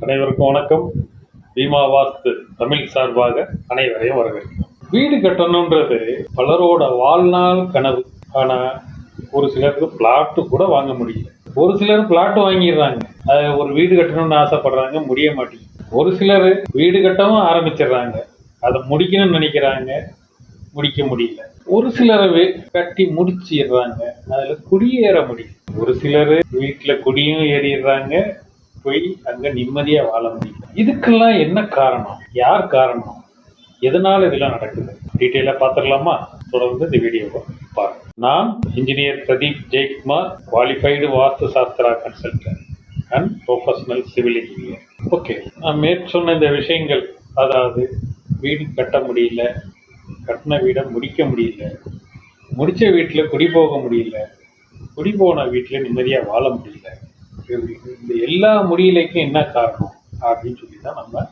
அனைவருக்கும் வணக்கம். பீமா வாஸ்து தமிழ் சார்பாக அனைவரையும் வரவேற்கிறோம். வீடு கட்டணுன்றது பலரோட வாழ்நாள் கனவு. ஆனால் ஒரு சிலருக்கு பிளாட்டு கூட வாங்க முடியல. ஒரு சிலர் பிளாட் வாங்கிடுறாங்க, ஒரு வீடு கட்டணும்னு ஆசைப்படுறாங்க, முடிய மாட்டேங்குது. ஒரு சிலர் வீடு கட்டவும் ஆரம்பிச்சிடுறாங்க, அதை முடிக்கணும்னு நினைக்கிறாங்க, முடிக்க முடியல. ஒரு சிலரை கட்டி முடிச்சிடுறாங்க, அதில் குடியேற முடியும். ஒரு சிலர் வீட்டில் குடியும் ஏறிடுறாங்க, போய் அங்க நிம்மதியா வாழ முடியும். இதுக்கெல்லாம் என்ன காரணம்? யார் காரணம்? எதனால இதெல்லாம் நடக்குது? டீட்டெயிலா பார்த்துடலாமா? தொடர்ந்து இந்த வீடியோவை பாருங்க. நான் engineer Pradeep Jayakumar, qualified vastu shastra consultant and professional civil engineer. Okay, நான் மேற்சொன்ன இந்த விஷயங்கள், அதாவது வீடு கட்ட முடியல, கட்டின வீடை முடிக்க முடியல, முடிச்ச வீட்டில் குடி போக முடியல, குடி போன வீட்டில் நிம்மதியாக வாழ முடியல, இந்த எல்லா முடியலைக்கும் என்ன காரணம் அப்படின்னு சொல்லி தான் நம்ம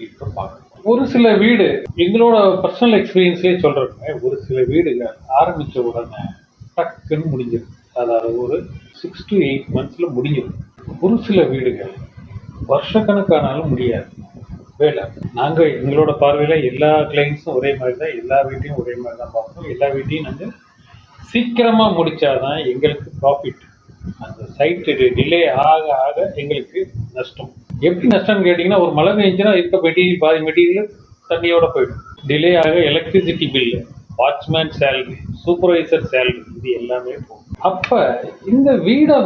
இப்போ பார்க்கணும். ஒரு சில வீடு, எங்களோட பர்சனல் எக்ஸ்பீரியன்ஸ்லேயே சொல்கிறேங்க, ஒரு சில வீடுகள் ஆரம்பித்த உடனே டக்குன்னு முடிஞ்சிடும். அதாவது ஒரு 6 to 8 months முடிஞ்சிடும். ஒரு சில வீடுகள் வருஷக்கணக்கானாலும் முடியாது வேலை. நாங்கள் எங்களோட பார்வையில் எல்லா கிளைண்ட்ஸும் ஒரே மாதிரி தான், எல்லா வீட்டையும் ஒரே மாதிரி தான் பார்ப்போம். எல்லா வீட்டையும் நாங்கள் சீக்கிரமாக முடித்தாதான் எங்களுக்கு ப்ராஃபிட். அந்த சைட்டு டிலே ஆக ஆக எங்களுக்கு நஷ்டம். எப்படி நஷ்டம்னு கேட்டிங்கன்னா, ஒரு மழை பெஞ்சுன்னா இருக்க மெட்டீரியல், பாதி மெட்டீரியல் தண்ணியோட போயிடும். டிலே ஆக electricity bill, watchman salary, supervisor salary, இது எல்லாமே போகும். அப்போ இந்த வீடை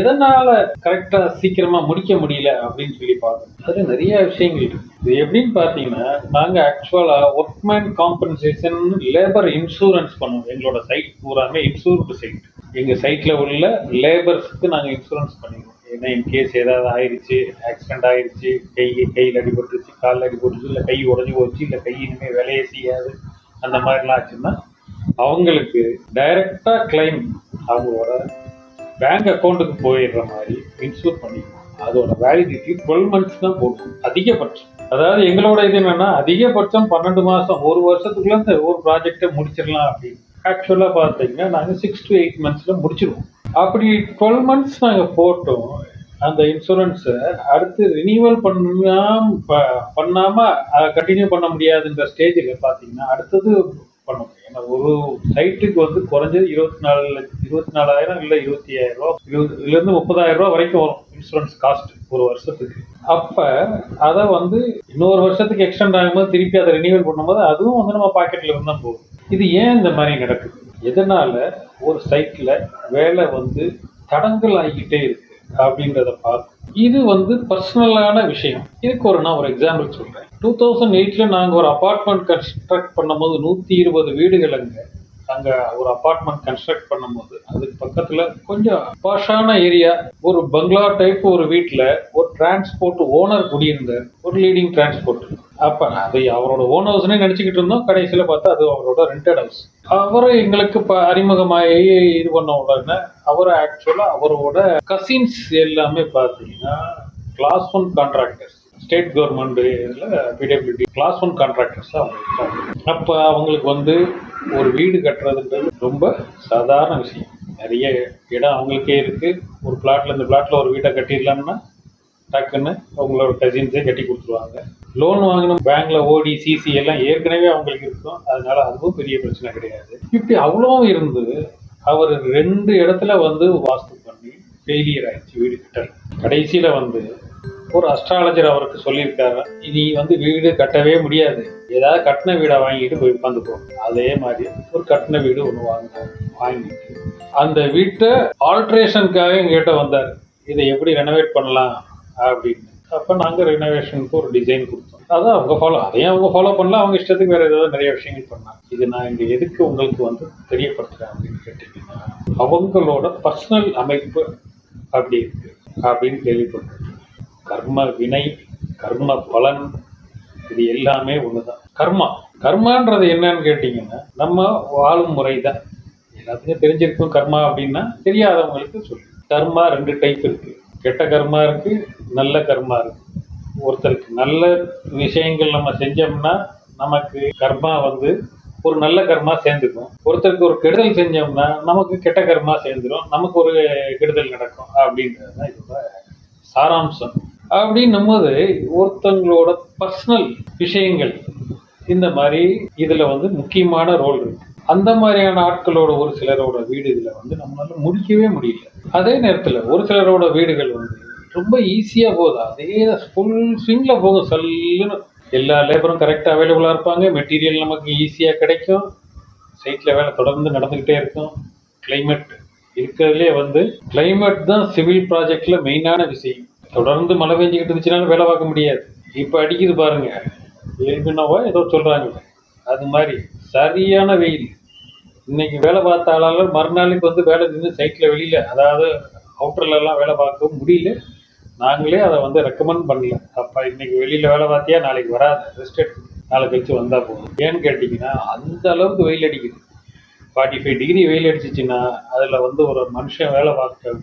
எதனால கரெக்டாக சீக்கிரமாக முடிக்க முடியல அப்படின்னு சொல்லி பார்க்கணும். அது நிறைய விஷயங்கள் இருக்கு. இது எப்படின்னு பார்த்தீங்கன்னா, நாங்கள் ஆக்சுவலாக ஒர்க்மேன் காம்பன்சேஷன், லேபர் இன்சூரன்ஸ் பண்ணுவோம். எங்களோட சைட் பூராமே இன்சூர்டு சைட். எங்கள் சைட்டில் உள்ள லேபர்ஸுக்கு நாங்கள் இன்சூரன்ஸ் பண்ணிடுவோம். ஏன்னா இன்கேஸ் ஏதாவது ஆயிடுச்சு, ஆக்சிடென்ட் ஆயிடுச்சு, கையில் அடிபட்டுருச்சு, காலில் அடிபட்டுருச்சு, இல்லை கை உடஞ்சி போச்சு, இல்லை கை இனிமேல் வேலையே செய்யாது, அந்த மாதிரிலாம் ஆச்சுன்னா அவங்களுக்கு டைரக்டாக கிளைம் அவங்களோட பேங்க் அக்கௌண்ட்டுக்கு போயிடுற மாதிரி இன்சூர் பண்ணிக்குவோம். அதோட வேலிடிட்டி 12 months தான் போடும் அதிகபட்சம். அதாவது எங்களோட இது என்னன்னா, அதிகபட்சம் 12 மாதம், ஒரு வருஷத்துக்குள்ள ஒரு ப்ராஜெக்டை முடிச்சிடலாம் அப்படின்னு. ஆக்சுவலாக பார்த்தீங்கன்னா நாங்கள் 6 to 8 months முடிச்சிடுவோம். அப்படி 12 months நாங்கள் போட்டோம். அந்த இன்சூரன்ஸை அடுத்து ரினியூவல் பண்ணாமல் கண்டினியூ பண்ண முடியாதுன்ற ஸ்டேஜில் பார்த்தீங்கன்னா அடுத்தது பண்ண முடியும். ஏன்னா ஒரு சைட்டுக்கு குறைஞ்சது 24,000 இல்லை 25,000 இதுலேருந்து 30,000 வரைக்கும் வரும் இன்சூரன்ஸ் காஸ்ட் ஒரு வருஷத்துக்கு. அப்போ அதை இன்னொரு வருஷத்துக்கு எக்ஸ்டெண்ட் ஆகும்போது திருப்பி அதை ரினியூவல் பண்ணும்போது அதுவும் நம்ம பாக்கெட்டில் இருந்தால் போகும். இது ஏன் இந்த மாதிரி நடக்குது? எதனால ஒரு சைட்டில் வேலை தடங்கல் ஆகிக்கிட்டே இருக்கு அப்படின்றத பார்க்கும். இது பர்சனலான விஷயம். இதுக்கு நான் ஒரு எக்ஸாம்பிள் சொல்கிறேன். 2008 நாங்கள் ஒரு அப்பார்ட்மெண்ட் கன்ஸ்ட்ரக்ட் பண்ணும்போது 120 வீடுகள் அங்கே ஒரு அப்பார்ட்மெண்ட் கன்ஸ்ட்ரக்ட் பண்ணும்போது அதுக்கு பக்கத்தில் கொஞ்சம் பாஷான ஏரியா, ஒரு பங்களா டைப் ஒரு வீட்டில் ஒரு டிரான்ஸ்போர்ட் ஓனர் குடியிருந்தார், ஒரு லீடிங் டிரான்ஸ்போர்ட். அப்போ அது அவரோட ஓன் ஹவுஸ்னே நினச்சிக்கிட்டு இருந்தோம். கடைசியில் பார்த்தா அது அவரோட ரெண்டட் ஹவுஸ். அவரை எங்களுக்கு இப்போ அறிமுகமாகி இது பண்ண உடனே அவர் ஆக்சுவலாக அவரோட கசின்ஸ் எல்லாமே பார்த்தீங்கன்னா class 1 contractors, state government PWD class 1 contractors அவங்க இருக்காங்க. அப்போ அவங்களுக்கு ஒரு வீடு கட்டுறதுன்றது ரொம்ப சாதாரண விஷயம். நிறைய இடம் அவங்களுக்கே இருக்குது. ஒரு பிளாட்டில் இந்த பிளாட்டில் ஒரு வீட்டை கட்டிடலாம்னா டக்குன்னு அவங்களோட கசின்ஸே கட்டி கொடுத்துருவாங்க. லோன் வாங்கணும், பேங்க்ல ஓடி சிசி எல்லாம் ஏற்கனவே அவங்களுக்கு இருக்கும். அதனால அதுவும் பெரிய பிரச்சனை கிடையாது. இப்படி அவ்வளோ இருந்து அவர் 2 இடத்துல வாஸ்து பண்ணி ஃபெயிலியர் ஆயிடுச்சு வீடு கட்டல். கடைசியில் ஒரு அஸ்ட்ராலஜர் அவருக்கு சொல்லியிருக்காரு, நீ வீடு கட்டவே முடியாது, ஏதாவது கட்டின வீடை வாங்கிட்டு போய் உட்காந்துக்கோ. அதே மாதிரி ஒரு கட்டின வீடு ஒன்று வாங்கிட்டு அந்த வீட்டை ஆல்ட்ரேஷனுக்காக எங்ககிட்ட வந்தார், இதை எப்படி ரெனோவேட் பண்ணலாம் அப்படின்னு. அப்போ நாங்கள் ரெனோவேஷனுக்கு ஒரு டிசைன் கொடுத்தோம். அதான் அதையும் அவங்க ஃபாலோ பண்ணலாம், அவங்க இஷ்டத்துக்கு வேறு ஏதாவது நிறைய விஷயங்கள் பண்ணாங்க. இது நான் இங்கே எதுக்கு உங்களுக்கு தெரியப்படுத்துகிறேன் அப்படின்னு கேட்டிங்கன்னா, அவங்களோட பர்சனல் அமைப்பு அப்படி இருக்கு அப்படின்னு கேள்விப்பட்டேன். கர்ம வினை, கர்ம பலன், இது எல்லாமே ஒன்று தான். கர்மான்றது என்னன்னு கேட்டிங்கன்னா நம்ம வாழும் முறை தான். எல்லாத்துக்கும் தெரிஞ்சிருக்கும் கர்மா அப்படின்னா, தெரியாதவங்களுக்கு சொல்லி. கர்மா 2 டைப் இருக்கு. கெட்ட கர்மா இருக்கு, நல்ல கர்மா இருக்கு. ஒருத்தருக்கு நல்ல விஷயங்கள் நம்ம செஞ்சோம்னா நமக்கு கர்மா ஒரு நல்ல கர்மா சேர்ந்துக்கும். ஒருத்தருக்கு ஒரு கெடுதல் செஞ்சோம்னா நமக்கு கெட்ட கர்மா சேர்ந்துடும், நமக்கு ஒரு கெடுதல் நடக்கும் அப்படின்றது தான் இதோட சாராம்சம். அப்படின்னும் போது ஒருத்தங்களோட பர்சனல் விஷயங்கள் இந்த மாதிரி இதுல வந்து முக்கியமான ரோல் இருக்கு. அந்த மாதிரியான ஆட்களோட ஒரு சிலரோட வீடுகளை வந்து நம்மளால முடிக்கவே முடியல. அதே நேரத்துல ஒரு சிலரோட வீடுகள் வந்து ரொம்ப ஈஸியா போகுது, அதே ஃபுல் ஸ்விங்ல போகும் சல்லுன்னு. எல்லா லேபரும் கரெக்டாக அவைலபிளாக இருப்பாங்க, மெட்டீரியல் நமக்கு ஈஸியாக கிடைக்கும், சைட்டில் வேலை தொடர்ந்து நடந்துக்கிட்டே இருக்கும். கிளைமேட் இருக்கிறதுலே வந்து கிளைமேட் தான் சிவில் ப்ராஜெக்ட்ல மெயினான விஷயம். தொடர்ந்து மழை பெஞ்சிக்கிட்டு இருந்துச்சுனாலும் வேலை பார்க்க முடியாது. இப்போ அடிக்குது பாருங்க, எல்பினோவா ஏதோ சொல்றாங்க, அது மாதிரி சரியான வெயில். இன்னைக்கு வேலை பார்த்தாலும் மறுநாளுக்கு வந்து வேலை நின்று சைட்டில் வெளியில, அதாவது அவுட்டர்ல எல்லாம் வேலை பார்க்க முடியல. நாங்களே அதை வந்து ரெக்கமெண்ட் பண்ணல. அப்பா இன்னைக்கு வெளியில வேலை பார்த்தியா நாளைக்கு வராது, ரெஸ்ட் எடுத்து நாளை கழிச்சு வந்தா போதும். ஏன்னு கேட்டிங்கன்னா அந்த அளவுக்கு வெயில் அடிக்குது. 45 டிகிரி வெயில் அடிச்சிச்சுன்னா அதில் வந்து ஒரு மனுஷன் வேலை பார்க்க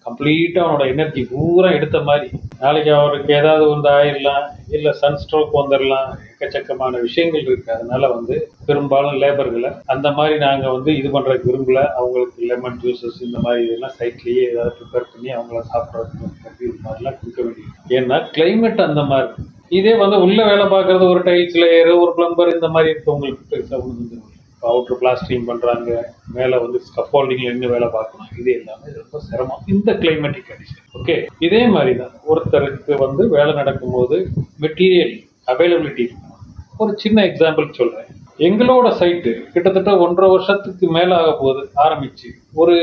கம்ப்ளீட்டாக அவனோட எனர்ஜி பூரா எடுத்த மாதிரி. நாளைக்கு அவருக்கு ஏதாவது வந்து ஆயிடலாம், இல்லை சன் ஸ்ட்ரோக் வந்துடலாம், எக்கச்சக்கமான விஷயங்கள் இருக்குது. அதனால வந்து பெரும்பாலும் லேபர்களை அந்த மாதிரி நாங்கள் வந்து இது பண்ணுறதுக்கு விரும்பல. அவங்களுக்கு லெமன் ஜூஸஸ் இந்த மாதிரி இதெல்லாம் சைட்லேயே ஏதாவது ப்ரிப்பேர் பண்ணி அவங்கள சாப்பிட்றதுக்கு இது மாதிரிலாம் கொடுக்க வேண்டியது. ஏன்னா கிளைமேட் அந்த மாதிரி. இதே வந்து உள்ள வேலை பார்க்குறது ஒரு டைல்ஸ் லேயர், ஒரு பிளம்பர் இந்த மாதிரி இருக்கவங்களுக்கு பெருசாக ஒன்று அவுட்ரு பிளாஸ்டரிங் பண்ணுறாங்க, மேலே வந்து ஸ்கஃபோல்டிங்கில் நின்று வேலை பார்க்கணும். இது எல்லாமே ரொம்ப சிரமம் இந்த கிளைமேட்டிக் கண்டிஷன். ஓகே, இதே மாதிரி தான் ஒருத்தருக்கு வந்து வேலை நடக்கும்போது மெட்டீரியல் அவைலபிலிட்டி இருக்கும். ஒரு சின்ன எக்ஸாம்பிள் சொல்கிறேன். எங்களோட சைட்டு கிட்டத்தட்ட 1.5 வருஷத்துக்கு மேலே ஆக போகுது ஆரம்பிச்சு. ஒரு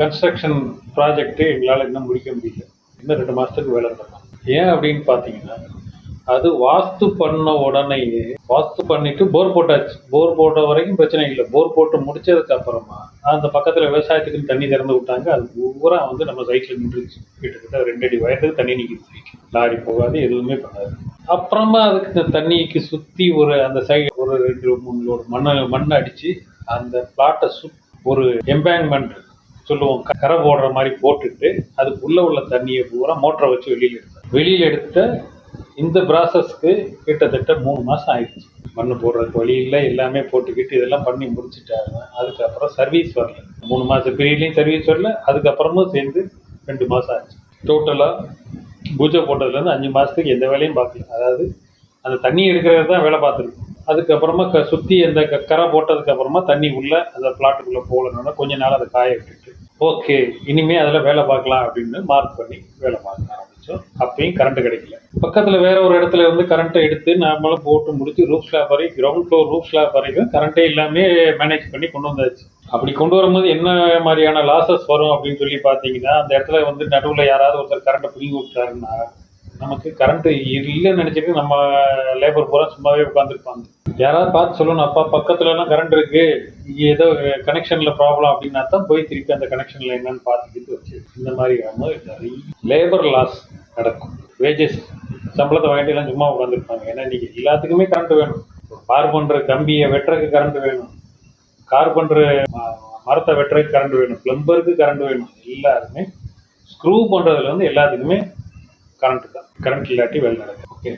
கன்ஸ்ட்ரக்ஷன் ப்ராஜெக்ட்டு எங்களால் இன்னும் முடிக்க முடியல. இன்னும் 2 மாதத்துக்கு வேலை நடக்கும். ஏன் அப்படின்னு பார்த்தீங்கன்னா, அது வாஸ்து பண்ண உடனேயே வாஸ்து பண்ணிட்டு போர் போட்டாச்சு. போர் போட்ட வரைக்கும் பிரச்சனை இல்லை. போர் போட்டு முடிச்சதுக்கு அப்புறமா அந்த பக்கத்துல விவசாயத்துக்கு தண்ணி திறந்து விட்டாங்க. அது பூரா வந்து நம்ம சைட்ல நின்றுச்சு. கிட்டத்தட்ட 2 அடி உயரத்துக்கு தண்ணி நிற்கிது. லாரி போகாது, எதுவுமே பண்ணாது. அப்புறமா அதுக்கு இந்த தண்ணிக்கு சுத்தி ஒரு அந்த சைடு ஒரு 2-3 லோடு மண் அடிச்சு அந்த பிளாட்டை ஒரு எம்பேங்க்மெண்ட் சொல்லுவோம், கரை போடுற மாதிரி போட்டுட்டு அதுக்குள்ள உள்ள தண்ணியை பூரா மோட்டரை வச்சு வெளியில எடுத்த இந்த ப்ராசஸ்க்கு கிட்டத்தட்ட 3 மாதம் ஆயிடுச்சு. மண் போடுறதுக்கு வழி இல்லை, எல்லாமே போட்டுக்கிட்டு இதெல்லாம் பண்ணி முடிச்சுட்டாங்க. அதுக்கப்புறம் சர்வீஸ் வரல. 3 மாதம் பீரியட்லையும் சர்வீஸ் வரல. அதுக்கப்புறமும் சேர்ந்து 2 மாதம் ஆச்சு. டோட்டலாக பூஜை போட்டதுலேருந்து 5 மாதத்துக்கு எந்த வேலையும் பார்க்கல. அதாவது அந்த தண்ணி எடுக்கிறது தான் வேலை பார்த்துருக்கு. அதுக்கப்புறமா சுற்றி அந்த கரை போட்டதுக்கு அப்புறமா தண்ணி உள்ள அந்த பிளாட்டுக்குள்ளே போகலன்னா கொஞ்ச நாள் அதை காய விட்டுட்டு ஓகே இனிமேல் அதில் வேலை பார்க்கலாம் அப்படின்னு மார்க் பண்ணி வேலை பார்க்க ஆரம்பித்தோம். அப்பயும் கரண்ட் கிடைக்கல. பக்கத்தில் வேற ஒரு இடத்துல இருந்து கரண்ட்டை எடுத்து நாமளும் போட்டு முடிச்சு ரூஃப் ஸ்லாப் வரைக்கும், கிரவுண்ட் ஃப்ளோர் ரூஃப் ஸ்லாப் வரைக்கும் கரண்ட்டே எல்லாமே மேனேஜ் பண்ணி கொண்டு வந்தாச்சு. அப்படி கொண்டு வரும்போது என்ன மாதிரியான லாசஸ் வரும் அப்படின்னு சொல்லி பார்த்தீங்கன்னா, அந்த இடத்துல வந்து நடுவில் யாராவது ஒருத்தர் கரண்ட்டை பிடிங்கி விட்டாருன்னா நமக்கு கரண்ட் இல்லைன்னு நினச்சிட்டு நம்ம லேபர் பூரா சும்மாவே உட்காந்துருப்பாங்க. யாராவது பார்த்து சொல்லணும், அப்பா பக்கத்துலலாம் கரண்ட் இருக்கு, ஏதோ கனெக்ஷனில் ப்ராப்ளம் அப்படின்னா தான் போய் திருப்பி அந்த கனெக்ஷனில் என்னன்னு பார்த்துக்கிட்டு வச்சு இந்த மாதிரி நிறைய லேபர் லாஸ் நடக்கும். வேஜஸ் சம்பளத்தை வாங்கிட்டுலாம் சும்மா உட்காந்துருப்பாங்க. ஏன்னா இன்றைக்கி எல்லாத்துக்குமே கரண்ட் வேணும். கார் பண்ணுற கம்பியை வெட்டுறதுக்கு கரண்ட் வேணும், கார் பண்ணுற மரத்தை வெட்டுறதுக்கு கரண்ட் வேணும், பிளம்பருக்கு கரண்ட் வேணும். எல்லாருமே ஸ்க்ரூ பண்ணுறதுல வந்து எல்லாத்துக்குமே கரண்ட் தான். கரண்ட் இல்லாட்டி வேலை நடக்கும். ஓகே,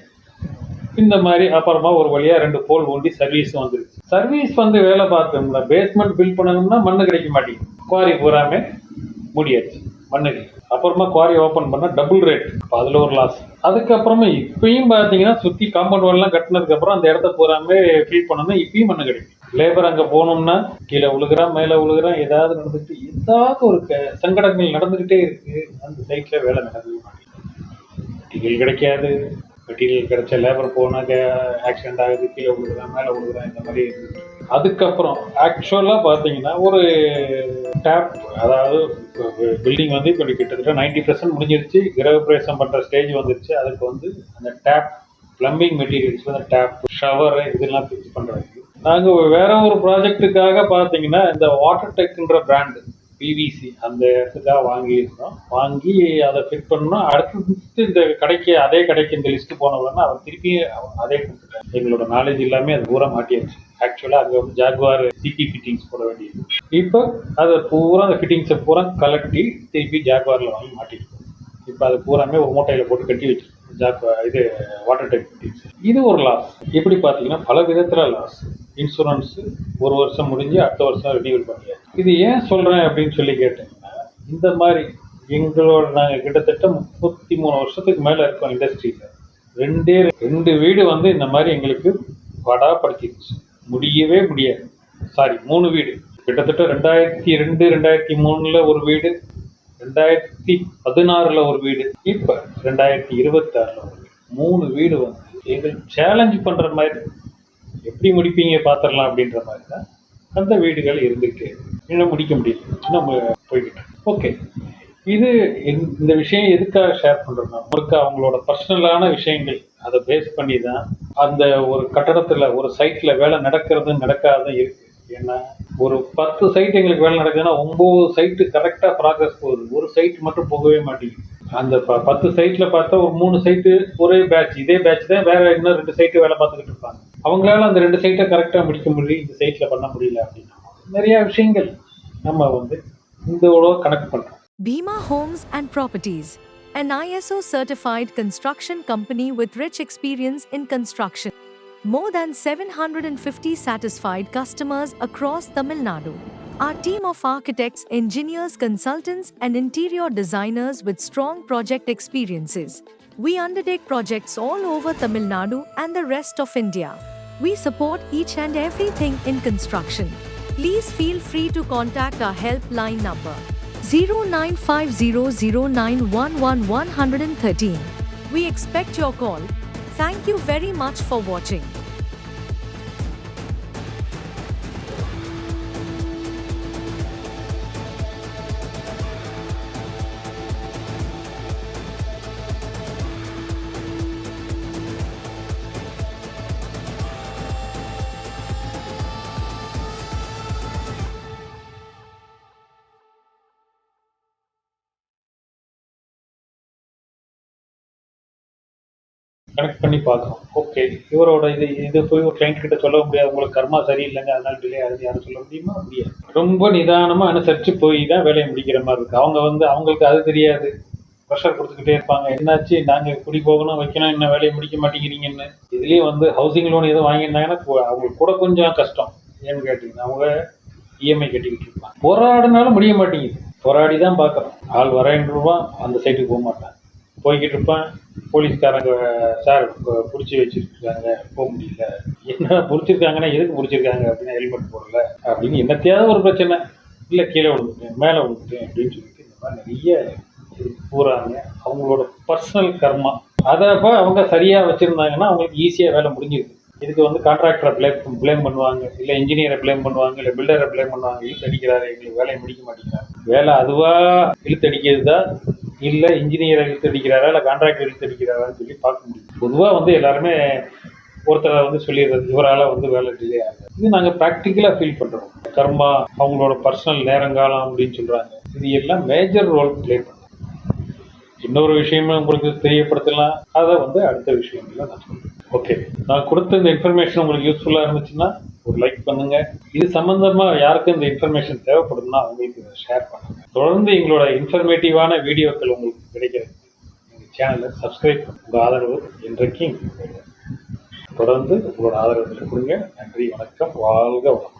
இந்த மாதிரி அப்புறமா ஒரு வழியாக 2 போல் ஊண்டி சர்வீஸும் வந்துருக்கு. சர்வீஸ் வந்து வேலை பார்த்தோம்னா பேஸ்மெண்ட் பில் பண்ணணும்னா மண்ணு கிடைக்க மாட்டேங்குது. குவாரி பூராமே முடியாச்சு மண்ணுக்கு. அப்புறமா குவாரி ஓப்பன் பண்ணால் டபுள் ரேட். அதில் ஒரு லாஸ். அதுக்கப்புறமா இப்பயும் பார்த்தீங்கன்னா சுற்றி காம்பவுண்ட் வால்லாம் கட்டினதுக்கப்புறம் அந்த இடத்த பூராமே ஃபில் பண்ணணும்னா இப்பயும் மண்ணு கிடைக்கும். லேபர் அங்கே போகணும்னா கீழே விழுகிறான், மேலே விழுகிறான், ஏதாவது நடந்துக்கிட்டு ஏதாவது ஒரு சங்கடங்கள் நடந்துக்கிட்டே இருக்குது. அந்த சைட்டில் வேலை நடக்கவே மாட்டேங்குது. மெட்டீரியல் கிடைக்காது. மெட்டீரியல் கிடைச்ச லேபர் போனாக்க ஆக்சிடென்ட் ஆகுது, கீழே விழுகிறான், மேலே விழுகிறான், இந்த மாதிரி இருக்குது. அதுக்கப்புறம் ஆக்சுவலாக பார்த்தீங்கன்னா ஒரு டேப், அதாவது பில்டிங் வந்து இப்போ கிட்டத்தட்ட 90% முடிஞ்சிருச்சு. கிரகப்பிரவேசம் பண்ணுற ஸ்டேஜ் வந்துருச்சு. அதுக்கு வந்து அந்த டேப் பிளம்பிங் மெட்டீரியல்ஸ் வந்து டேப், ஷவரு இதெல்லாம் ஃபிக்ஸ் பண்ணுறதுக்கு நாங்கள் வேற ஒரு ப்ராஜெக்டுக்காக பார்த்தீங்கன்னா இந்த வாட்டர் டெக்ன்ற பிராண்டு பிவிசி அந்த இடத்துக்காக வாங்கியிருந்தோம். வாங்கி அதை ஃபிட் பண்ணோம். அடுத்து இந்த கடைக்கு அதே கடைக்கு இந்த லிஸ்ட்டு போனவொடனே அவன் திருப்பி அதே கொடுத்துட்டான். எங்களோட நாலேஜ் எல்லாமே அது பூரா மாட்டியாச்சு. ஆக்சுவலாக அங்கே வந்து ஜாகுவார் சிபி ஃபிட்டிங்ஸ் போட வேண்டியது. இப்போ அதை பூரா அந்த ஃபிட்டிங்ஸை பூரா கலட்டி திருப்பி ஜாகுவாரில் வாங்கி மாட்டிருக்கோம். இப்போ அது பூராமே ஒரு மூட்டையில் போட்டு கட்டி வச்சிருக்கோம். இது வாட்டர் டெக் ஃபிட்டிங்ஸ். இது ஒரு லாஸ். எப்படி பார்த்தீங்கன்னா பல விதத்தில் லாஸ். இன்சூரன்ஸ் 1 வருஷம் முடிஞ்சு அடுத்த வருஷம் ரினியூவல் பண்ணியாச்சு. இது ஏன் சொல்கிறேன் அப்படின்னு சொல்லி கேட்டீங்கன்னா, இந்த மாதிரி எங்களோட நாங்கள் கிட்டத்தட்ட 33 வருஷத்துக்கு மேலே இருக்கோம் இண்டஸ்ட்ரியில். ரெண்டு வீடு வந்து இந்த மாதிரி எங்களுக்கு படாப்படுத்திடுச்சு. முடியவே முடியாது. சாரி, 3 வீடு. கிட்டத்தட்ட 2002 2003 ஒரு வீடு, 2016 ஒரு வீடு, இப்போ 2026 ஒரு வீடு. 3 வீடு வந்து எங்களுக்கு சேலஞ்ச் பண்ணுற மாதிரி, எப்படி முடிப்பீங்க பார்த்துடலாம் அப்படின்ற மாதிரி தான் அந்த வீடுகள் இருந்துகிட்டே இன்னும் முடிக்க முடியல, இன்னும் போய்கிட்டு. ஓகே, இது இந்த விஷயம் எதுக்காக ஷேர் பண்ணுறோம்னா, உங்களுக்கு அவங்களோட பர்சனலான விஷயங்கள் அதை பேஸ் பண்ணி தான் அந்த ஒரு கட்டடத்தில் ஒரு சைட்டில் வேலை நடக்கிறது நடக்காத இருக்கு. ஏன்னா ஒரு 10 சைட் எங்களுக்கு வேலை நடக்குதுன்னா 9 சைட்டு கரெக்டாக ப்ராக்ரஸ் போகுது, ஒரு சைட் மட்டும் போகவே மாட்டேங்குது. அந்த 10 சைட்டில் பார்த்தா ஒரு 3 சைட்டு ஒரே பேட்ச், இதே பேட்ச் தான் வேற இன்னும் 2 சைட்டு வேலை பார்த்துக்கிட்டு இருப்பாங்க. அவங்களால அந்த 2 சைட்டை கரெக்டாக முடிக்க முடியும், இந்த சைட்டில் பண்ண முடியல அப்படின்னா நிறைய விஷயங்கள் நம்ம வந்து இதோட கனெக்ட் பண்ணுறோம். Bhima Homes and Properties, an ISO certified construction company with rich experience in construction. More than 750 satisfied customers across Tamil Nadu. Our team of architects, engineers, consultants, and interior designers with strong project experiences. We undertake projects all over Tamil Nadu and the rest of India. We support each and everything in construction. Please feel free to contact our helpline number 0950091113. We expect your call. Thank you very much for watching. Connect பண்ணி பார்க்குறோம். Okay, இவரோட இது போய் ஒரு client கிட்ட சொல்ல முடியாது, உங்களுக்கு கர்மா சரியில்லைங்க அதனால டிலே ஆகுது, யாரும் சொல்ல முடியுமா? முடியாது. ரொம்ப நிதானமாக அனுசரித்து போய் தான் வேலையை முடிக்கிற மாதிரி இருக்குது. அவங்க வந்து அவங்களுக்கு அது தெரியாது, ப்ரெஷர் கொடுத்துக்கிட்டே இருப்பாங்க. என்னாச்சு, நாங்கள் குடி போகணும் வைக்கணும், இன்னும் வேலையை முடிக்க மாட்டேங்கிறீங்கன்னு. இதுலேயே வந்து ஹவுசிங் லோன் எதுவும் வாங்கியிருந்தாங்கன்னா அவங்களுக்கு கூட கொஞ்சம் கஷ்டம். ஏன்னு கேட்டிங்கன்னா அவங்க இஎம்ஐ கட்டிக்கிட்டு இருப்பாங்க. போராடினாலும் முடிய மாட்டேங்குது. போராடி தான் பார்க்குறோம். ஆள் வரேன்ருவான், அந்த சைட்டுக்கு போக மாட்டான். போய்கிட்டு இருப்பேன், போலீஸ்காரங்க சார் பிடிச்சி வச்சுருக்காங்க போக முடியல. என்ன பிடிச்சிருக்காங்கன்னா எதுக்கு பிடிச்சிருக்காங்க அப்படின்னா ஹெல்மெட் போடல அப்படின்னு என்னத்தையாவது ஒரு பிரச்சனை, இல்லை கீழே விழுந்துட்டேன் மேலே விழுந்துட்டேன் அப்படின்னு சொல்லிட்டு இந்த மாதிரி நிறைய போகிறாங்க. அவங்களோட பர்சனல் கர்மா அதை அப்போ அவங்க சரியாக வச்சுருந்தாங்கன்னா அவங்களுக்கு ஈஸியாக வேலை முடிஞ்சிருக்கு. இதுக்கு வந்து கான்ட்ராக்டரை ப்ளேம் பண்ணுவாங்க, இல்லை இன்ஜினியரை ப்ளேம் பண்ணுவாங்க, இல்லை பில்டரை ப்ளேம் பண்ணுவாங்க. இழுத்தடிக்கிறாரு, எங்களுக்கு வேலையை முடிக்க மாட்டேங்கிறாங்க. வேலை அதுவாக இழுத்தடிக்கிறது தான், இல்லை இன்ஜினியரை இழுத்தடிக்கிறாரா இல்லை கான்ட்ராக்டர் இழுத்தடிக்கிறாரான்னு சொல்லி பார்க்க முடியும். பொதுவாக வந்து எல்லாருமே ஒருத்தரை வந்து சொல்லிடுறது, இவரால் வந்து வேலை டிலே ஆகுது. இது நாங்கள் ப்ராக்டிக்கலாக ஃபீல் பண்ணுறோம். கர்மா, அவங்களோட பர்சனல் நேரங்காலம் அப்படின்னு சொல்கிறாங்க. இது எல்லாம் மேஜர் ரோல் ப்ளே பண்ணுறோம். இன்னொரு விஷயமும் உங்களுக்கு தெரியப்படுத்தலாம், அதை வந்து அடுத்த விஷயங்கள்ல நான் சொல்கிறேன். ஓகே, நான் கொடுத்த இந்த இன்ஃபர்மேஷன் உங்களுக்கு யூஸ்ஃபுல்லாக இருந்துச்சுன்னா ஒரு லைக் பண்ணுங்க. இது சம்பந்தமாக யாருக்கும் இந்த இன்ஃபர்மேஷன் தேவைப்படுதுன்னா அவங்களுக்கு இதை ஷேர் பண்ணுங்க. தொடர்ந்து எங்களோட இன்ஃபர்மேட்டிவான வீடியோக்கள் உங்களுக்கு கிடைக்கிறது. எங்கள் சேனலை சப்ஸ்கிரைப் பண்ணுங்க. உங்கள் ஆதரவு என்றைக்கும் தொடர்ந்து உங்களோட ஆதரவுகளை கொடுங்க. நன்றி, வணக்கம், வாழ்க வளம்.